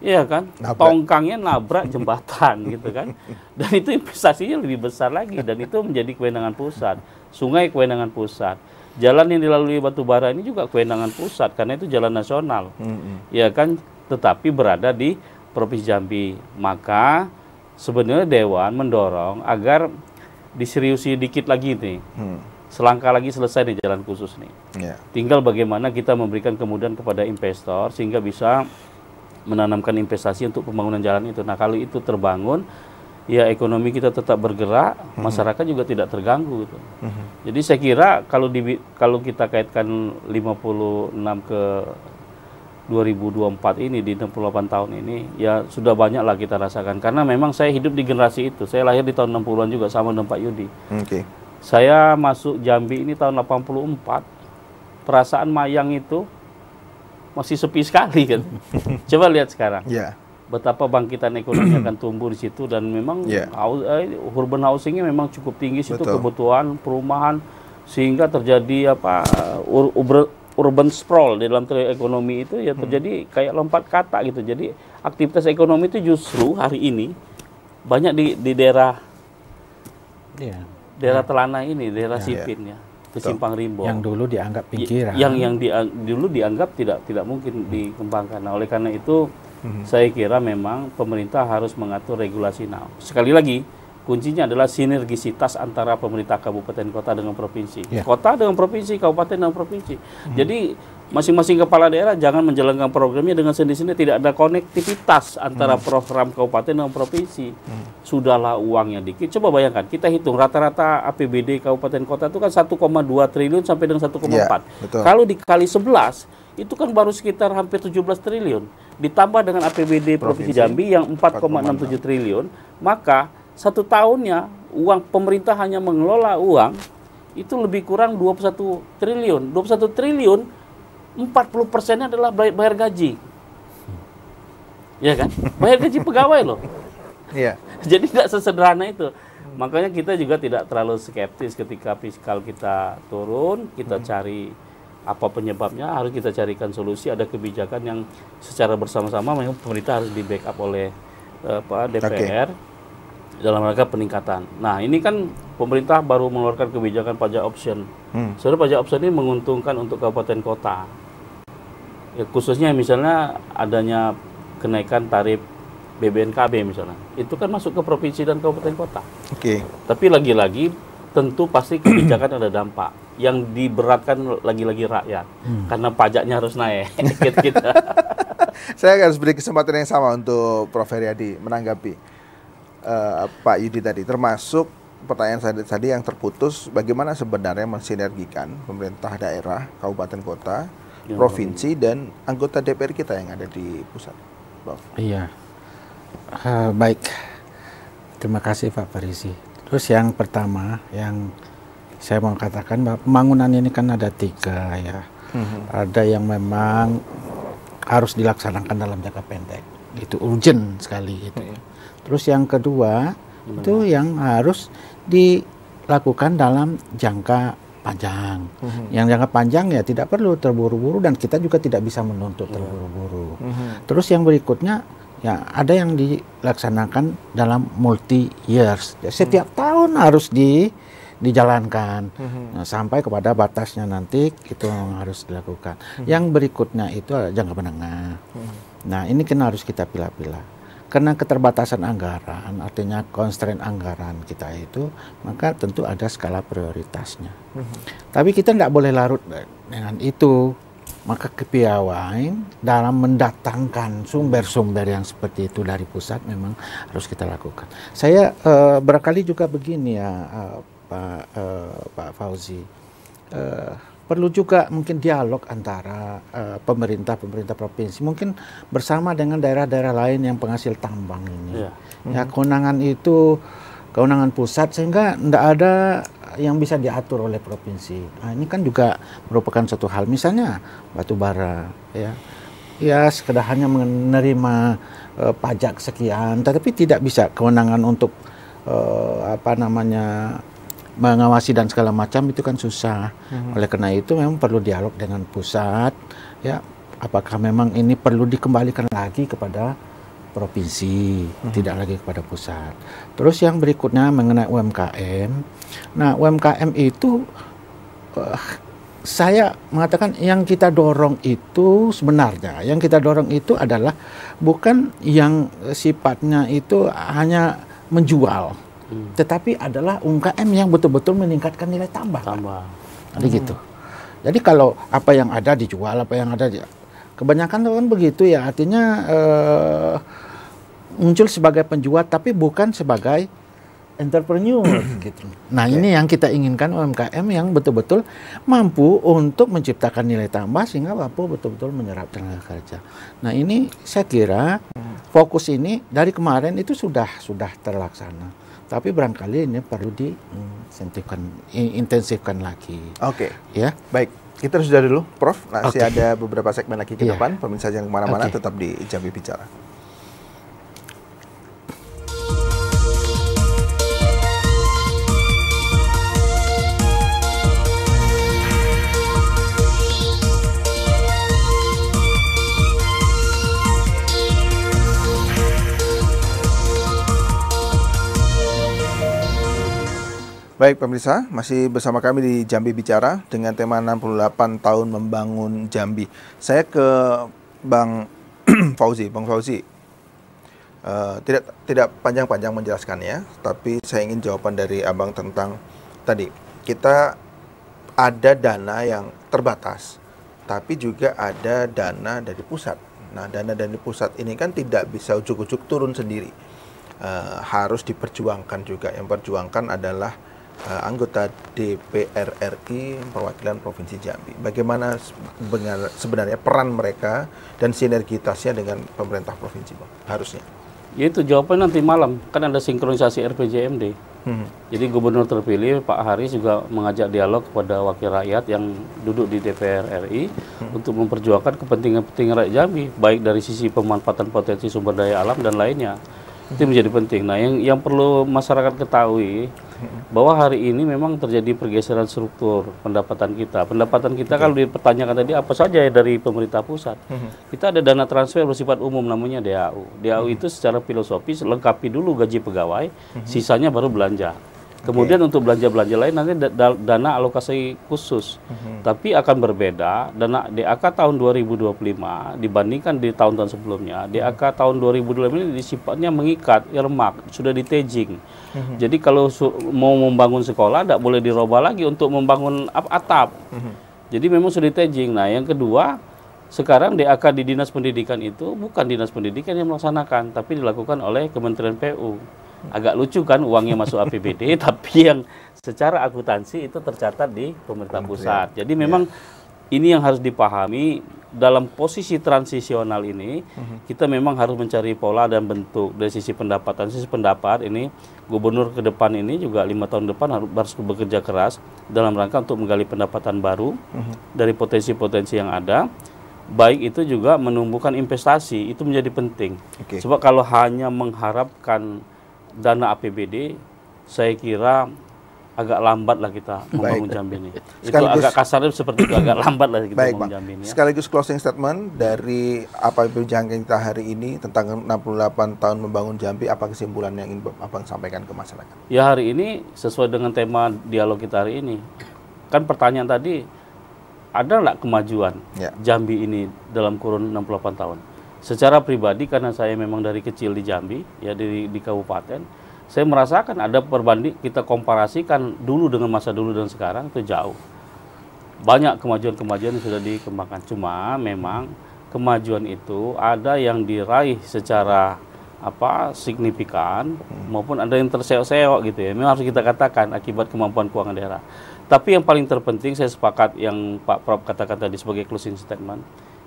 C: Iya kan? Tongkangnya nabrak jembatan gitu kan. Dan itu investasinya lebih besar lagi dan itu menjadi kewenangan pusat. Sungai kewenangan pusat. Jalan yang dilalui batu bara ini juga kewenangan pusat karena itu jalan nasional, ya kan, tetapi berada di Provinsi Jambi. Maka sebenarnya Dewan mendorong agar diseriusi dikit lagi nih, selangkah lagi selesai di jalan khusus nih. Tinggal bagaimana kita memberikan kemudahan kepada investor sehingga bisa menanamkan investasi untuk pembangunan jalan itu. Nah kalau itu terbangun, ya ekonomi kita tetap bergerak, masyarakat juga tidak terganggu gitu. Jadi saya kira kalau kita kaitkan 56 ke 2024 ini di 68 tahun ini ya sudah banyak lah kita rasakan karena memang saya hidup di generasi itu. Saya lahir di tahun 60-an juga sama dengan Pak Yudi. Saya masuk Jambi ini tahun 84. Perasaan Mayang itu masih sepi sekali kan. Coba lihat sekarang. Betapa bangkitan ekonomi akan tumbuh di situ dan memang urban housingnya memang cukup tinggi situ, kebutuhan perumahan sehingga terjadi urban sprawl di dalam teori ekonomi itu ya terjadi kayak lompat kata gitu. Jadi aktivitas ekonomi itu justru hari ini banyak di daerah daerah Telana ini, daerah Sipin ya, ke Simpang Rimbo.
B: Yang dulu dianggap pinggiran.
C: Yang dulu dianggap tidak mungkin dikembangkan. Nah, oleh karena itu saya kira memang pemerintah harus mengatur regulasi. Nah, sekali lagi kuncinya adalah sinergisitas antara pemerintah kabupaten kota dengan provinsi, kota dengan provinsi, kabupaten dengan provinsi. Jadi masing-masing kepala daerah jangan menjalankan programnya dengan sendiri-sendiri, tidak ada konektivitas antara program kabupaten dengan provinsi. Sudahlah uangnya dikit. Coba bayangkan, kita hitung rata-rata APBD kabupaten kota itu kan 1,2 triliun sampai dengan 1,4. Kalau dikali 11 itu kan baru sekitar hampir 17 triliun. Ditambah dengan APBD Provinsi Jambi yang 4,67 triliun, maka satu tahunnya uang pemerintah hanya mengelola uang itu lebih kurang 21 triliun. 21 triliun, 40%-nya adalah bayar gaji. Ya kan? Bayar gaji pegawai loh. Jadi nggak sesederhana itu. Makanya kita juga tidak terlalu skeptis ketika fiskal kita turun, kita cari apa penyebabnya, harus kita carikan solusi, ada kebijakan yang secara bersama-sama memang pemerintah harus di backup oleh DPR dalam rangka peningkatan. Nah ini kan pemerintah baru mengeluarkan kebijakan pajak option. Sebenarnya pajak option ini menguntungkan untuk kabupaten kota. Ya, khususnya misalnya adanya kenaikan tarif BBNKB misalnya, itu kan masuk ke provinsi dan kabupaten kota. Tapi lagi-lagi tentu pasti kebijakan ada dampak. Yang diberatkan lagi-lagi rakyat karena pajaknya harus naik.
A: Saya harus beri kesempatan yang sama untuk Prof. Heriadi menanggapi Pak Yudi tadi, termasuk pertanyaan saya tadi yang terputus, bagaimana sebenarnya mensinergikan pemerintah daerah, kabupaten kota, provinsi dan anggota DPR kita yang ada di pusat, Prof.
B: Iya, baik. Terima kasih Pak Farisi. Terus yang pertama yang saya mau katakan bahwa pembangunan ini kan ada 3 ya. Ada yang memang harus dilaksanakan dalam jangka pendek, itu urgent sekali gitu. Terus yang kedua itu yang harus dilakukan dalam jangka panjang. Yang jangka panjang ya tidak perlu terburu-buru dan kita juga tidak bisa menuntut terburu-buru. Terus yang berikutnya ya ada yang dilaksanakan dalam multi years. Setiap tahun harus dijalankan sampai kepada batasnya nanti itu harus dilakukan. Yang berikutnya itu jangka menengah. Nah ini kan harus kita pilah-pilah. Karena keterbatasan anggaran, artinya constraint anggaran kita itu, maka tentu ada skala prioritasnya. Tapi kita tidak boleh larut dengan itu. Maka kepiawaian dalam mendatangkan sumber-sumber yang seperti itu dari pusat memang harus kita lakukan. Saya barangkali juga begini ya, Pak Fauzi, perlu juga mungkin dialog antara pemerintah provinsi, mungkin bersama dengan daerah-daerah lain yang penghasil tambang ini. Ya kewenangan itu kewenangan pusat sehingga tidak ada yang bisa diatur oleh provinsi. Nah, ini kan juga merupakan suatu hal, misalnya batu bara, ya sekedar hanya menerima pajak sekian, tetapi tidak bisa kewenangan untuk mengawasi dan segala macam itu kan susah. Oleh karena itu memang perlu dialog dengan pusat, ya apakah memang ini perlu dikembalikan lagi kepada provinsi, tidak lagi kepada pusat. Terus yang berikutnya mengenai UMKM. Nah, UMKM itu saya mengatakan yang kita dorong itu sebenarnya, yang kita dorong itu adalah bukan yang sifatnya itu hanya menjual, tetapi adalah UMKM yang betul-betul meningkatkan nilai tambah. Jadi gitu. Jadi kalau apa yang ada dijual, apa yang ada kebanyakan kan begitu ya, artinya muncul sebagai penjual tapi bukan sebagai entrepreneur gitu. Nah, ini yang kita inginkan, UMKM yang betul-betul mampu untuk menciptakan nilai tambah sehingga mampu betul-betul menyerap tenaga kerja. Nah, ini saya kira fokus ini dari kemarin itu sudah terlaksana. Tapi barangkali ini perlu diintensifkan lagi.
A: Oke.
B: Ya.
A: Baik. Kita sudah dulu, Prof. Masih ada beberapa segmen lagi ke depan. Pemirsa jangan kemana-mana, tetap di Jambi Bicara. Baik pemirsa, masih bersama kami di Jambi Bicara dengan tema 68 tahun membangun Jambi. Saya ke Bang Fauzi. Bang Fauzi, tidak panjang-panjang menjelaskannya, tapi saya ingin jawaban dari Abang tentang tadi. Kita ada dana yang terbatas, tapi juga ada dana dari pusat. Nah, dana dari pusat ini kan tidak bisa ujuk-ujuk turun sendiri. Harus diperjuangkan juga. Yang perjuangkan adalah anggota DPR RI perwakilan Provinsi Jambi. Bagaimana sebenarnya peran mereka dan sinergitasnya dengan pemerintah provinsi, Bang? Harusnya.
C: Ya itu jawabannya nanti malam, kan ada sinkronisasi RPJMD. Jadi gubernur terpilih Pak Haris juga mengajak dialog kepada wakil rakyat yang duduk di DPR RI untuk memperjuangkan kepentingan rakyat Jambi, baik dari sisi pemanfaatan potensi sumber daya alam dan lainnya. Itu menjadi penting. Nah, yang perlu masyarakat ketahui bahwa hari ini memang terjadi pergeseran struktur pendapatan kita. Pendapatan kita kalau dipertanyakan tadi apa saja ya dari pemerintah pusat. Kita ada dana transfer bersifat umum namanya DAU. DAU itu secara filosofis lengkapi dulu gaji pegawai, sisanya baru belanja. Kemudian untuk belanja-belanja lain nanti dana alokasi khusus. Tapi akan berbeda dana DAK tahun 2025 dibandingkan di tahun-tahun sebelumnya. DAK tahun 2025 ini sifatnya mengikat, earmark, sudah di-tagging. Jadi kalau mau membangun sekolah tidak boleh dirubah lagi untuk membangun atap. Jadi memang sudah di-tagging. Nah, yang kedua, sekarang DAK di Dinas Pendidikan itu bukan Dinas Pendidikan yang melaksanakan, tapi dilakukan oleh Kementerian PU. Agak lucu kan uangnya masuk APBD, tapi yang secara akuntansi itu tercatat di pemerintah pusat. Jadi memang ini yang harus dipahami dalam posisi transisional ini, kita memang harus mencari pola dan bentuk dari sisi pendapatan. Sisi pendapat ini, gubernur ke depan ini juga 5 tahun depan harus bekerja keras dalam rangka untuk menggali pendapatan baru dari potensi-potensi yang ada. Baik itu juga menumbuhkan investasi, itu menjadi penting. Sebab kalau hanya mengharapkan dana APBD, saya kira agak lambat lah kita membangun Jambi ini. Itu agak kasarnya seperti itu, agak lambat lah kita membangun Jambi ini. Ya.
A: Sekaligus closing statement dari apa perbincangan kita hari ini tentang 68 tahun membangun Jambi, apa kesimpulan yang ingin Abang sampaikan ke masyarakat?
C: Ya, hari ini sesuai dengan tema dialog kita hari ini. Kan pertanyaan tadi, ada nggak kemajuan Jambi ini dalam kurun 68 tahun? Secara pribadi, karena saya memang dari kecil di Jambi, ya di kabupaten, saya merasakan ada perbanding, kita komparasikan dulu dengan masa dulu dan sekarang itu jauh. Banyak kemajuan-kemajuan yang sudah dikembangkan. Cuma memang kemajuan itu ada yang diraih secara signifikan maupun ada yang terseok-seok gitu ya. Memang harus kita katakan akibat kemampuan keuangan daerah. Tapi yang paling terpenting saya sepakat yang Pak Prof katakan tadi sebagai closing statement.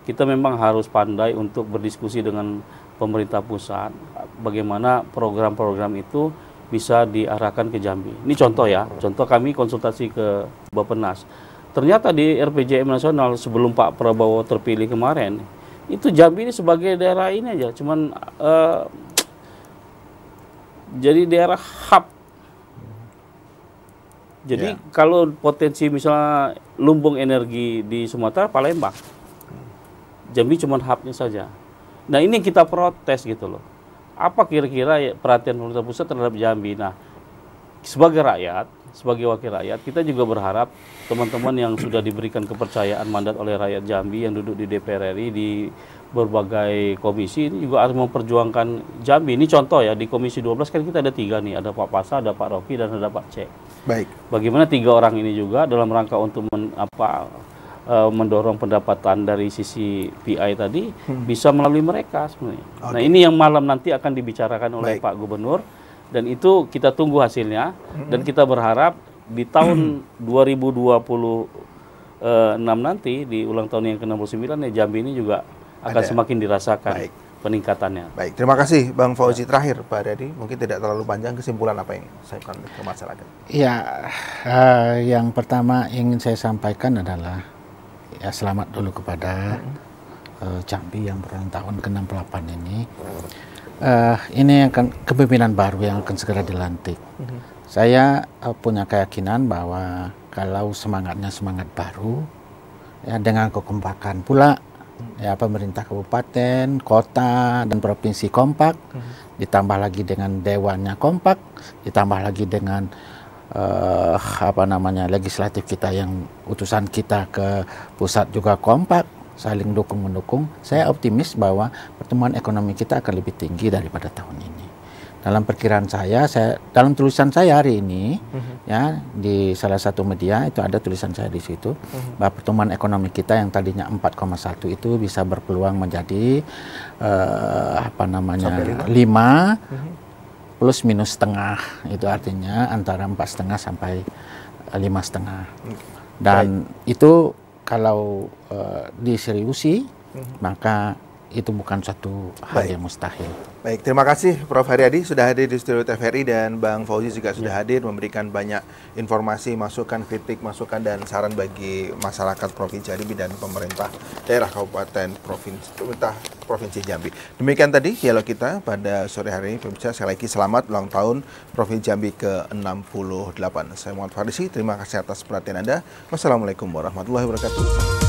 C: Kita memang harus pandai untuk berdiskusi dengan pemerintah pusat, bagaimana program-program itu bisa diarahkan ke Jambi. Ini contoh ya, contoh kami konsultasi ke Bappenas. Ternyata di RPJM nasional sebelum Pak Prabowo terpilih kemarin, itu Jambi ini sebagai daerah ini aja, cuman jadi daerah hub. Jadi kalau potensi misalnya lumbung energi di Sumatera, Palembang, Jambi cuma hubnya saja. Nah ini kita protes gitu loh. Apa kira-kira perhatian pemerintah pusat terhadap Jambi? Nah sebagai rakyat, sebagai wakil rakyat, kita juga berharap teman-teman yang sudah diberikan kepercayaan mandat oleh rakyat Jambi yang duduk di DPR RI di berbagai komisi ini juga harus memperjuangkan Jambi. Ini contoh ya, di Komisi 12 kan kita ada 3 nih, ada Pak Pasa, ada Pak Rocky, dan ada Pak C.
A: Baik.
C: Bagaimana 3 orang ini juga dalam rangka untuk mendorong pendapatan dari sisi PI tadi bisa melalui mereka sebenarnya. Nah ini yang malam nanti akan dibicarakan oleh Pak Gubernur dan itu kita tunggu hasilnya dan kita berharap di tahun 2026 nanti di ulang tahun yang ke-69 ya Jambi ini juga akan semakin dirasakan peningkatannya.
A: Baik, terima kasih Bang Fauzi. Terakhir Pak Haryadi, mungkin tidak terlalu panjang, kesimpulan apa yang saya sampaikan ke masyarakat?
B: Ya, yang pertama ingin saya sampaikan adalah ya selamat dulu kepada Jambi yang berulang tahun ke-68 ini. Ini akan kepemimpinan baru yang akan segera dilantik. Saya punya keyakinan bahwa kalau semangatnya semangat baru, ya dengan kekompakan pula, ya pemerintah kabupaten, kota, dan provinsi kompak, ditambah lagi dengan dewannya kompak, ditambah lagi dengan legislatif kita yang utusan kita ke pusat juga kompak, saling dukung-mendukung. Saya optimis bahwa pertumbuhan ekonomi kita akan lebih tinggi daripada tahun ini. Dalam perkiraan saya dalam tulisan saya hari ini, ya di salah satu media itu ada tulisan saya di situ, bahwa pertumbuhan ekonomi kita yang tadinya 4,1 itu bisa berpeluang menjadi 5 plus minus setengah, itu artinya antara 4,5 sampai 5,5. Dan itu kalau diseriusi, maka itu bukan suatu hal yang mustahil.
A: Baik, terima kasih Prof. Haryadi sudah hadir di studio TVRI dan Bang Fauzi juga sudah hadir memberikan banyak informasi, masukan, kritik, masukan dan saran bagi masyarakat Provinsi Jambi dan pemerintah daerah Kabupaten Provinsi Jambi. Demikian tadi dialog kita pada sore hari ini. Pemirsa, sekali lagi selamat ulang tahun Provinsi Jambi ke-68. Saya Muhammad Farisi, terima kasih atas perhatian Anda. Wassalamualaikum warahmatullahi wabarakatuh.